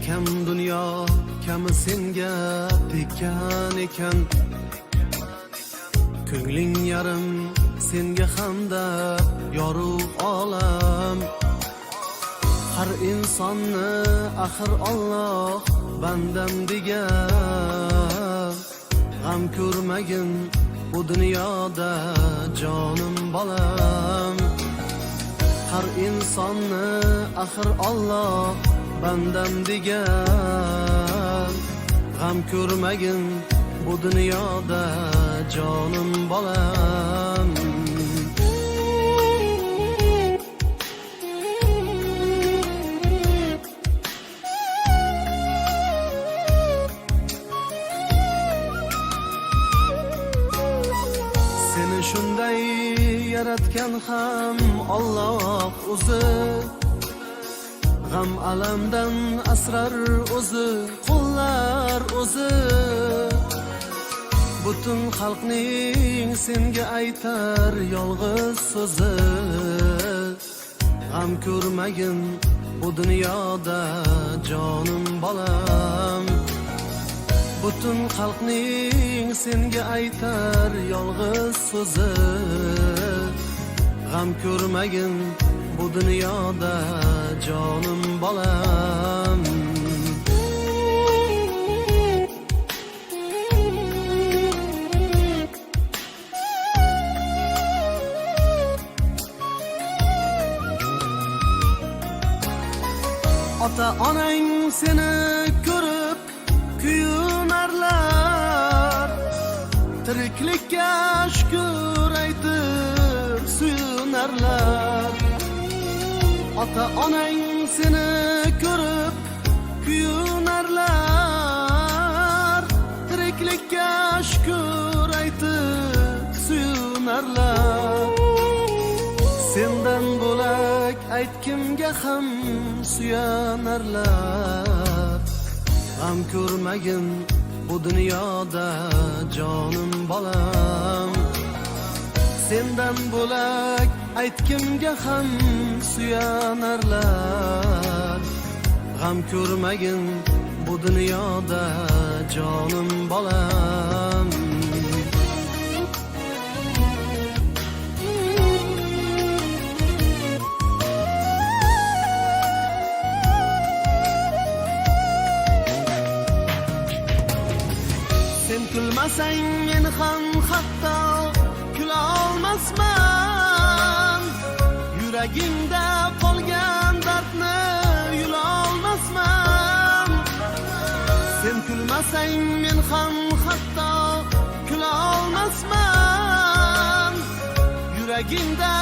kam dunyo kami senga tekkan ekan. Ko'ngling yarim senga hamda yorug' olam. Har insonni axir Alloh bandam degan. G'am ko'rmagin bu dunyoda jonim bolam. Har insonni axir Alloh bandam degan. G'am ko'rmagin bu dunyoda jonim bolam. Seni shunday yaratgan ham Alloh o'zi. G'am alamdan asrar o'zi, qo'llar o'zi. Butun xalqning senga aytar yolg'iz so'zi. G'am ko'rmagin bu dunyoda jonim bolam. Butun xalqning senga aytar yolg'iz so'zi. G'am ko'rmagin bu dunyoda jonim bolam. Ota onang seni ko'rib kuyunarlar. Tiriklikka shukr aytib suyunarlar. Ota onang seni ko'rib kuyunarlar. Tiriklikka shukr aytib suyunarlar. Sendan bo'lak ayt kimga ham suyanarlar. G'am ko'rmagin bu dunyoda jonim bolam. Sendan bo'lak ayt kimga ham suyanarlar. G'am ko'rmagin bu dunyoda jonim bolam. Sen kulmasang men ham hatto kula olmasman. Yuragimda qolgan dardni yula olmasman. Sen kulmasang men ham hatto kula olmasman. Yuragimda